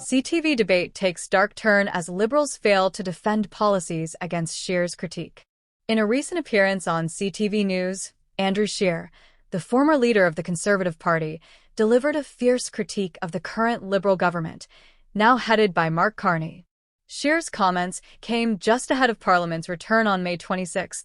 CTV debate takes dark turn as Liberals fail to defend policies against Scheer's critique. In a recent appearance on CTV News, Andrew Scheer, the former leader of the Conservative Party, delivered a fierce critique of the current Liberal government, now headed by Mark Carney. Scheer's comments came just ahead of Parliament's return on May 26th,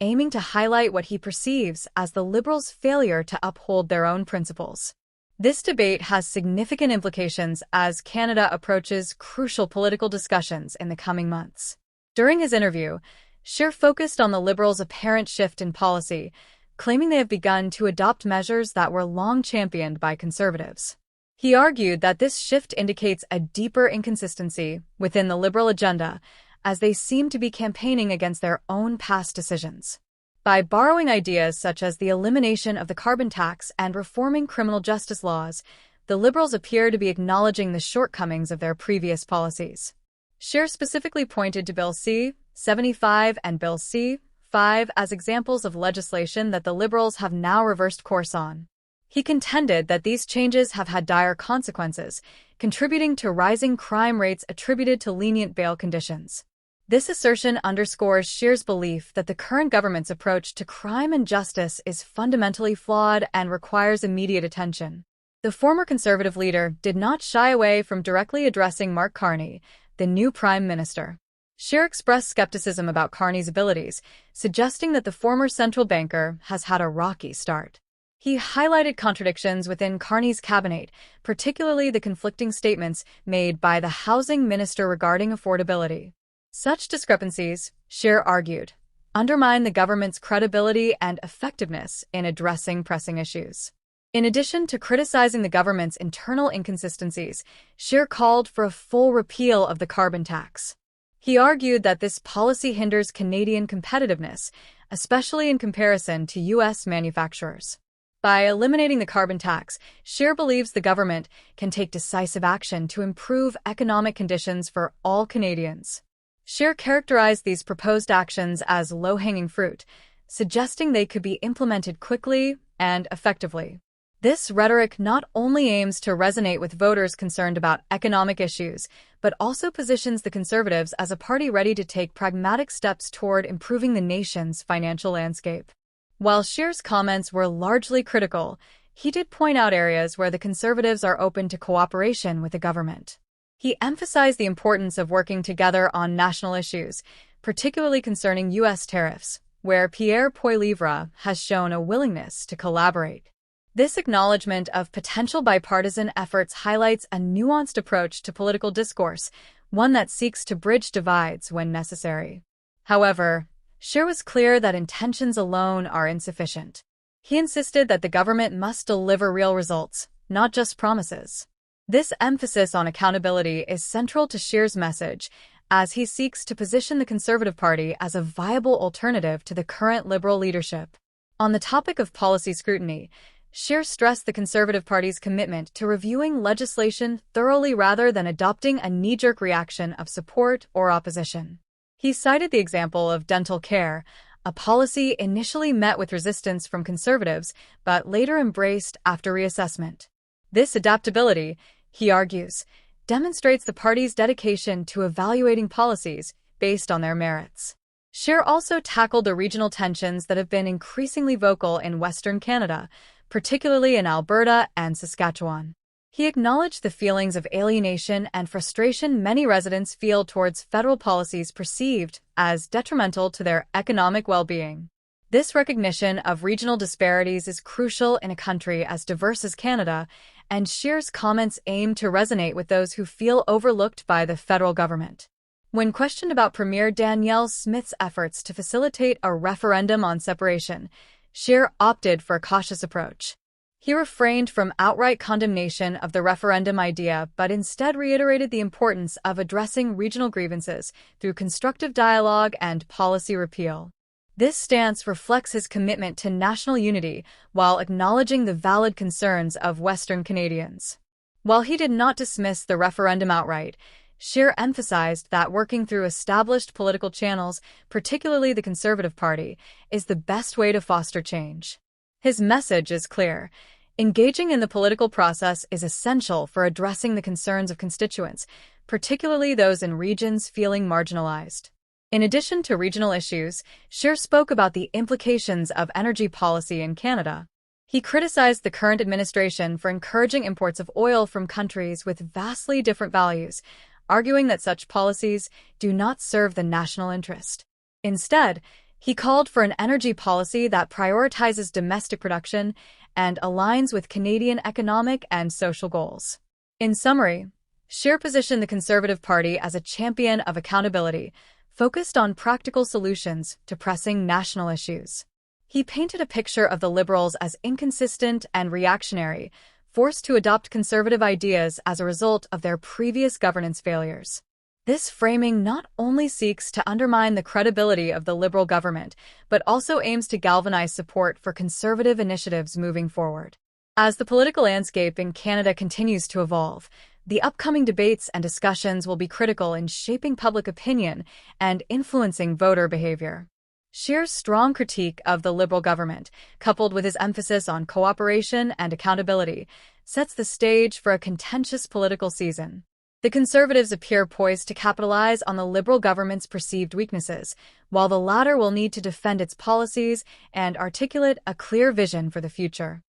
aiming to highlight what he perceives as the Liberals' failure to uphold their own principles. This debate has significant implications as Canada approaches crucial political discussions in the coming months. During his interview, Scheer focused on the Liberals' apparent shift in policy, claiming they have begun to adopt measures that were long championed by Conservatives. He argued that this shift indicates a deeper inconsistency within the Liberal agenda, as they seem to be campaigning against their own past decisions. By borrowing ideas such as the elimination of the carbon tax and reforming criminal justice laws, the Liberals appear to be acknowledging the shortcomings of their previous policies. Scheer specifically pointed to Bill C-75 and Bill C-5 as examples of legislation that the Liberals have now reversed course on. He contended that these changes have had dire consequences, contributing to rising crime rates attributed to lenient bail conditions. This assertion underscores Scheer's belief that the current government's approach to crime and justice is fundamentally flawed and requires immediate attention. The former Conservative leader did not shy away from directly addressing Mark Carney, the new Prime Minister. Scheer expressed skepticism about Carney's abilities, suggesting that the former central banker has had a rocky start. He highlighted contradictions within Carney's cabinet, particularly the conflicting statements made by the housing minister regarding affordability. Such discrepancies, Scheer argued, undermine the government's credibility and effectiveness in addressing pressing issues. In addition to criticizing the government's internal inconsistencies, Scheer called for a full repeal of the carbon tax. He argued that this policy hinders Canadian competitiveness, especially in comparison to U.S. manufacturers. By eliminating the carbon tax, Scheer believes the government can take decisive action to improve economic conditions for all Canadians. Scheer characterized these proposed actions as low-hanging fruit, suggesting they could be implemented quickly and effectively. This rhetoric not only aims to resonate with voters concerned about economic issues, but also positions the Conservatives as a party ready to take pragmatic steps toward improving the nation's financial landscape. While Scheer's comments were largely critical, he did point out areas where the Conservatives are open to cooperation with the government. He emphasized the importance of working together on national issues, particularly concerning U.S. tariffs, where Pierre Poilievre has shown a willingness to collaborate. This acknowledgement of potential bipartisan efforts highlights a nuanced approach to political discourse, one that seeks to bridge divides when necessary. However, Scheer was clear that intentions alone are insufficient. He insisted that the government must deliver real results, not just promises. This emphasis on accountability is central to Scheer's message, as he seeks to position the Conservative Party as a viable alternative to the current Liberal leadership. On the topic of policy scrutiny, Scheer stressed the Conservative Party's commitment to reviewing legislation thoroughly rather than adopting a knee-jerk reaction of support or opposition. He cited the example of dental care, a policy initially met with resistance from Conservatives but later embraced after reassessment. This adaptability, he argues, demonstrates the party's dedication to evaluating policies based on their merits. Scheer also tackled the regional tensions that have been increasingly vocal in Western Canada, particularly in Alberta and Saskatchewan. He acknowledged the feelings of alienation and frustration many residents feel towards federal policies perceived as detrimental to their economic well-being. This recognition of regional disparities is crucial in a country as diverse as Canada, and Scheer's comments aim to resonate with those who feel overlooked by the federal government. When questioned about Premier Danielle Smith's efforts to facilitate a referendum on separation, Scheer opted for a cautious approach. He refrained from outright condemnation of the referendum idea but instead reiterated the importance of addressing regional grievances through constructive dialogue and policy repeal. This stance reflects his commitment to national unity while acknowledging the valid concerns of Western Canadians. While he did not dismiss the referendum outright, Scheer emphasized that working through established political channels, particularly the Conservative Party, is the best way to foster change. His message is clear: Engaging in the political process is essential for addressing the concerns of constituents, particularly those in regions feeling marginalized. In addition to regional issues, Scheer spoke about the implications of energy policy in Canada. He criticized the current administration for encouraging imports of oil from countries with vastly different values, arguing that such policies do not serve the national interest. Instead, he called for an energy policy that prioritizes domestic production and aligns with Canadian economic and social goals. In summary, Scheer positioned the Conservative Party as a champion of accountability, focused on practical solutions to pressing national issues. He painted a picture of the Liberals as inconsistent and reactionary, forced to adopt conservative ideas as a result of their previous governance failures. This framing not only seeks to undermine the credibility of the Liberal government, but also aims to galvanize support for conservative initiatives moving forward. As the political landscape in Canada continues to evolve, the upcoming debates and discussions will be critical in shaping public opinion and influencing voter behavior. Scheer's strong critique of the Liberal government, coupled with his emphasis on cooperation and accountability, sets the stage for a contentious political season. The Conservatives appear poised to capitalize on the Liberal government's perceived weaknesses, while the latter will need to defend its policies and articulate a clear vision for the future.